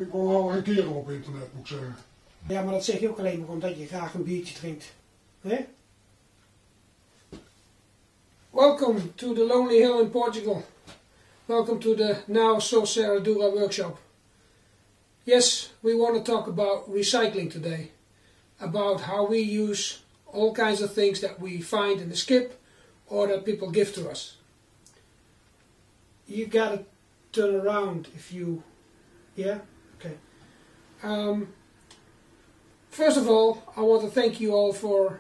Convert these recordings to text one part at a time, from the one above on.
Ik wil wel een keer op internet, moet ik zeggen. Ja, maar dat zeg je ook alleen maar omdat je graag een biertje drinkt. Hè? Welcome to the Lonely Hill in Portugal. Welcome to the Não Só Serradura workshop. Yes, we want to talk about recycling today. About how we use all kinds of things that we find in the skip or that people give to us. You gotta turn around if you... Yeah? Okay. First of all, I want to thank you all for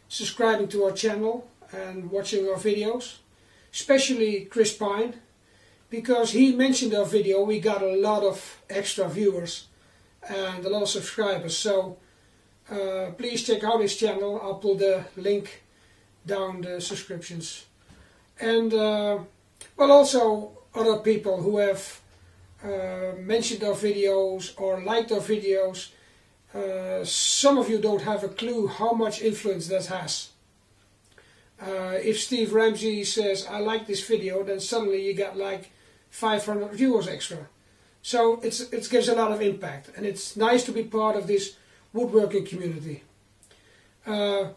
subscribing to our channel and watching our videos. Especially Chris Pine, because he mentioned our video, we got a lot of extra viewers and a lot of subscribers. So please check out his channel. I'll put the link down the subscriptions. And well, also other people who have mentioned our videos or liked our videos. Some of you don't have a clue how much influence that has. If Steve Ramsey says, I like this video, then suddenly you got like 500 viewers extra. So it gives a lot of impact, and it's nice to be part of this woodworking community. I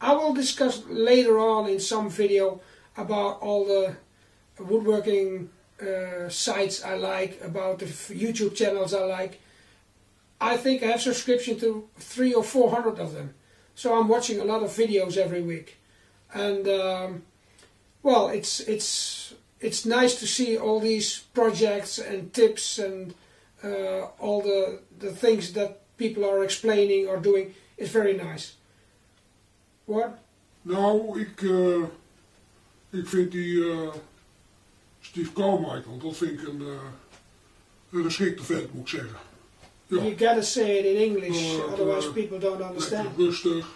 will discuss later on in some video about all the woodworking sites I like, about the YouTube channels I like. I think I have subscription to 300 or 400 of them. So I'm watching a lot of videos every week. And well, it's nice to see all these projects and tips and all the things that people are explaining or doing. It's very nice. What? Nou, ik vind die Steve Carmichael, dat vind ik een geschikte vent, moet ik zeggen. Ja. You gotta say it in English, otherwise people don't understand. Rustig.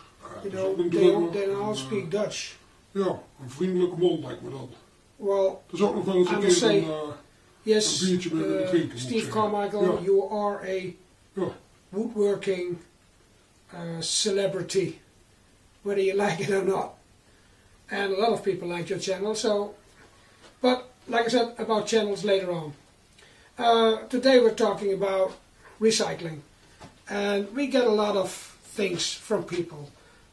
You know, they don't all speak Dutch. Ja, een vriendelijke man lijkt me dat. Well, dat is ook nog wel eens een keer een biertje met drinken. Steve Carmichael, ja. You are a woodworking celebrity, whether you like it or not. And a lot of people like your channel, so... But, like I said, about channels later on. Today we're talking about recycling. And we get a lot of things from people.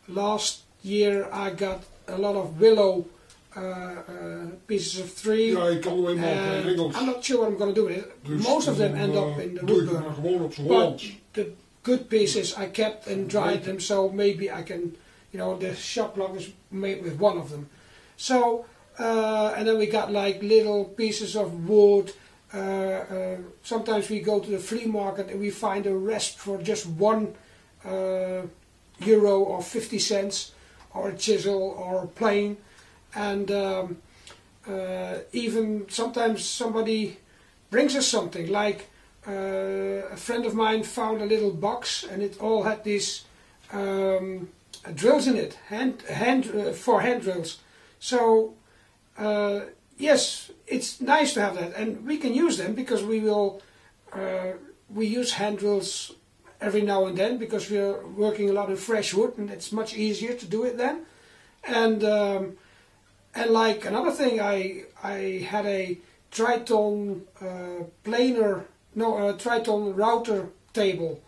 Last year I got a lot of willow pieces of tree. Ja, ik kan alleen maar in Engels. I'm not sure what I'm going to do with it. Dus most of them end up in the woodburner. Gewoon op zijn But Hollands. the good pieces I kept and dried them, so maybe I can, you know, the shop lock is made with one of them. So, and then we got like little pieces of wood. Sometimes we go to the flea market and we find a rasp for just €1 or 50 cents, or a chisel or a plane. And even sometimes somebody brings us something, like a friend of mine found a little box and it all had these drills in it, for hand drills. So yes, it's nice to have that, and we can use them because we use hand drills every now and then because we're working a lot in fresh wood and it's much easier to do it then. And like another thing, I had a Triton Triton router table,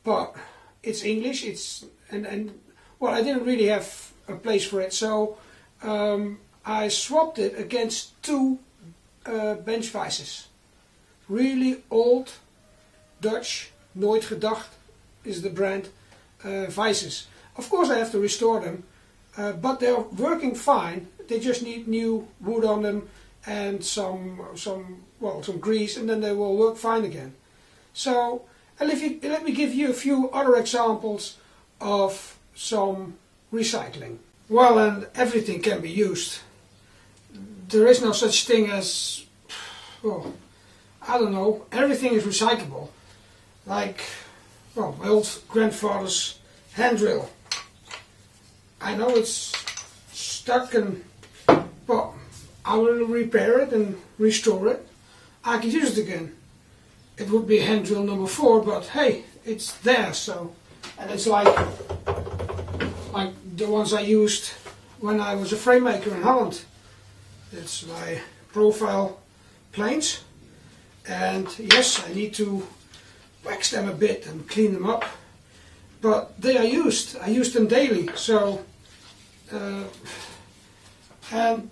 but it's English. And well, I didn't really have a place for it, so I swapped it against two bench vices. Really old Dutch, nooit gedacht is the brand, vices. Of course I have to restore them, but they're working fine. They just need new wood on them and some grease, and then they will work fine again. So, and let me give you a few other examples of some recycling. Well, and everything can be used. There is no such thing as, well, I don't know, everything is recyclable. Like, well, my old grandfather's hand drill. I know it's stuck, but I will repair it and restore it. I could use it again. It would be hand drill number 4, but hey, it's there, so. And it's like the ones I used when I was a frame maker in Holland. It's my profile planes. and yes, I need to wax them a bit and clean them up, but they are used. I use them daily, so and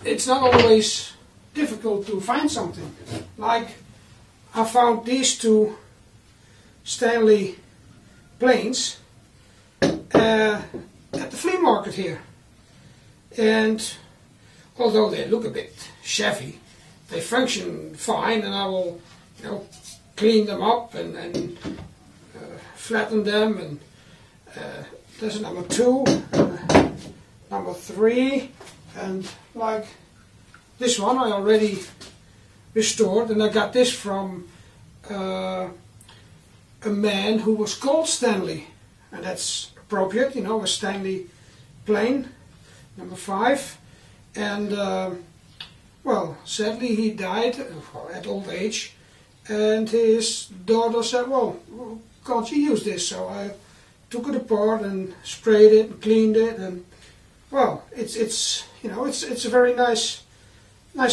it's not always difficult to find something. Like I found these two Stanley planes at the flea market here, and although they look a bit shabby, they function fine, and I will, clean them up and flatten them. And there's number 2, number 3, and like this one I already restored, and I got this from a man who was called Stanley, and that's appropriate, a Stanley plane, number 5, and well, sadly he died at old age, and his daughter said, well, can't you use this? So I took it apart and sprayed it and cleaned it, and well, it's a very nice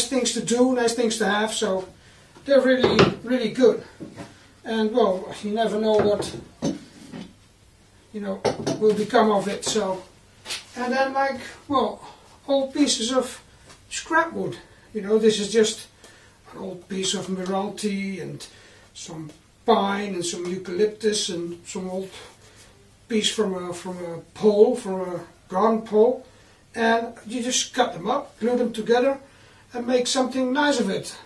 things to do, nice things to have, so they're really good. And well, you never know what will become of it. So, and then like, well, old pieces of scrap wood. This is just an old piece of Meranti and some pine and some eucalyptus and some old piece from a pole, from a garden pole, and you just cut them up, glue them together, and make something nice of it.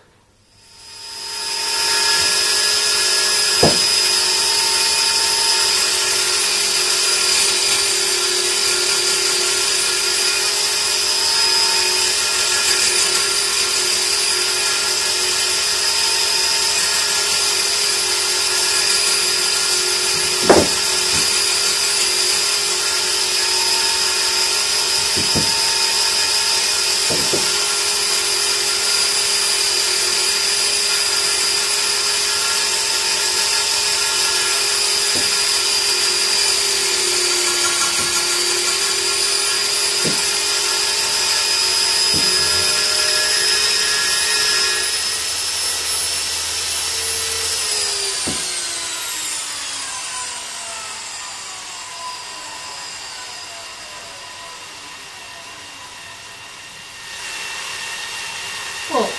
Well,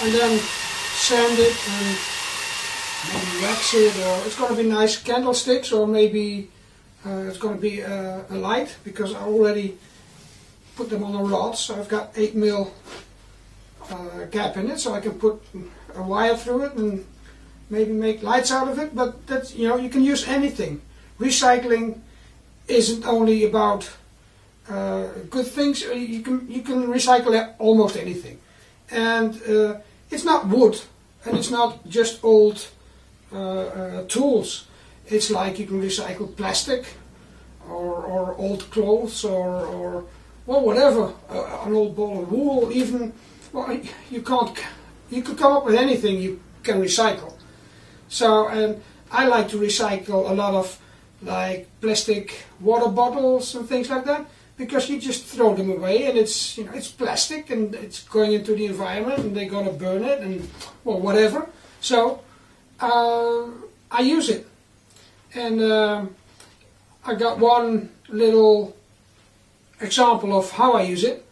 and then sand it and maybe wax it, or it's going to be nice candlesticks, or maybe it's going to be a light, because I already put them on a rod, so I've got 8mm gap in it, so I can put a wire through it and maybe make lights out of it. But that's, you can use anything. Recycling isn't only about good things. You can recycle almost anything. And it's not wood, and it's not just old tools. It's like you can recycle plastic, or old clothes, or well, whatever, an old ball of wool, even. Well, you could come up with anything you can recycle. So, and I like to recycle a lot of like plastic water bottles and things like that, because you just throw them away, and it's it's plastic, and it's going into the environment, and they're gonna burn it, and well, whatever. So I use it, and I got one little example of how I use it,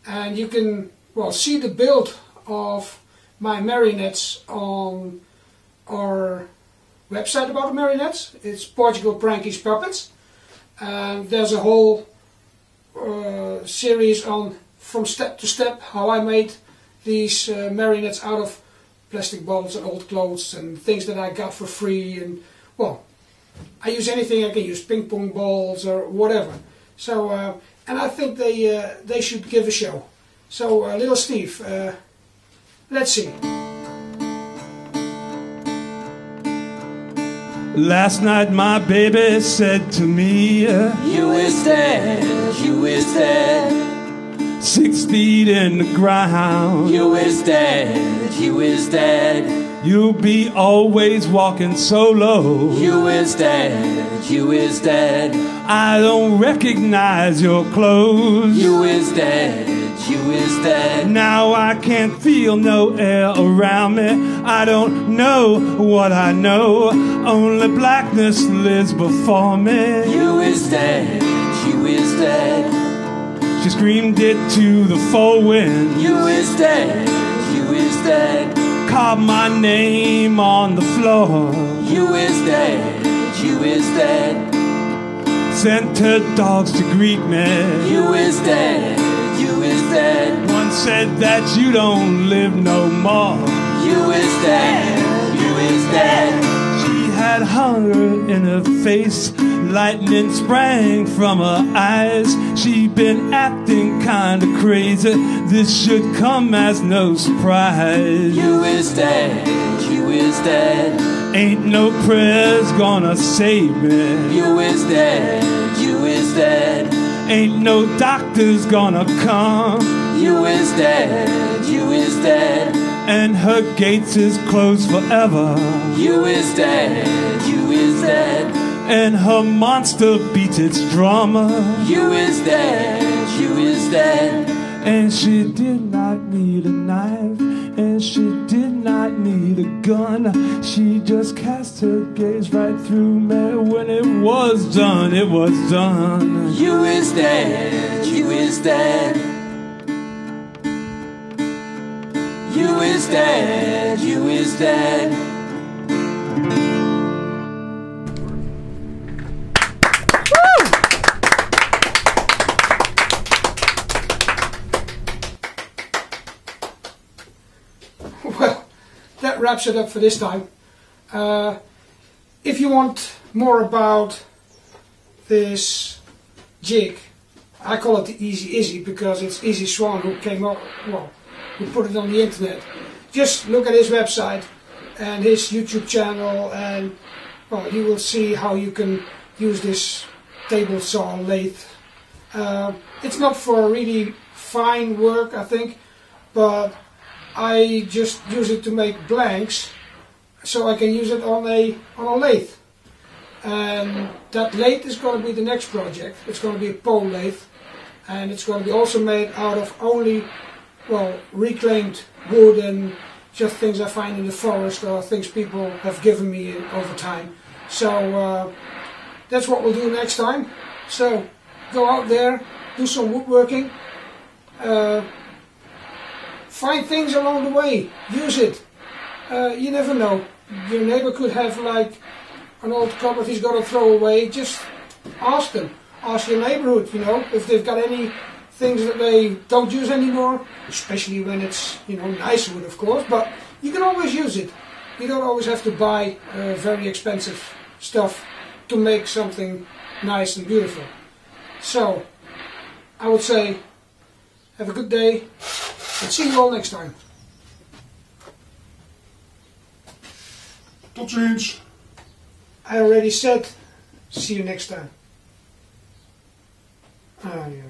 and you can see the build of my marionettes on our website about the marionettes. It's Portugal Prankish Puppets, and there's a whole series on from step to step how I made these marionettes out of plastic bottles and old clothes and things that I got for free. And well, I use anything I can use, ping pong balls or whatever. So and I think they should give a show. So little Steve, let's see. Last night my baby said to me, you is dead, you is dead. 6 feet in the ground. You is dead, you is dead. You'll be always walking solo. You is dead, you is dead. I don't recognize your clothes. You is dead, you is dead. Now I can't feel no air around me. I don't know what I know. Only blackness lives before me. You is dead, you is dead. She screamed it to the four winds. You is dead, you is dead. Carved my name on the floor. You is dead, you is dead. Sent her dogs to greet me. You is dead, you is dead. One said that you don't live no more. You is dead, you is dead. She had hunger in her face. Lightning sprang from her eyes. She'd been acting kinda crazy. This should come as no surprise. You is dead, you is dead. Ain't no prayers gonna save me. You is dead, you is dead. Ain't no doctors gonna come. You is dead, you is dead. And her gates is closed forever. You is dead, you is dead. And her monster beats its drummer. You is dead, you is dead. And she did not need a knife, and she did not need a gun. She just cast her gaze right through me. When it was done, it was done. You is dead, you is dead. You is dead, you is dead. Well, that wraps it up for this time. If you want more about this jig, I call it the Easy Izzy because it's Izzy Swan who came up, well, who put it on the internet. Just look at his website and his YouTube channel, and well, you will see how you can use this table saw lathe. It's not for really fine work, I think, but I just use it to make blanks, so I can use it on a lathe. And that lathe is going to be the next project. It's going to be a pole lathe, and it's going to be also made out of only, well, reclaimed wood and just things I find in the forest or things people have given me over time. So that's what we'll do next time. So go out there, do some woodworking. Find things along the way, use it. You never know. Your neighbor could have like an old cupboard he's got to throw away. Just ask them. Ask your neighborhood, you know, if they've got any things that they don't use anymore, especially when it's, you know, nice wood, of course, but you can always use it. You don't always have to buy very expensive stuff to make something nice and beautiful. So, I would say, have a good day, and see you all next time. Tot ziens. I already said, see you next time. Ah, yeah.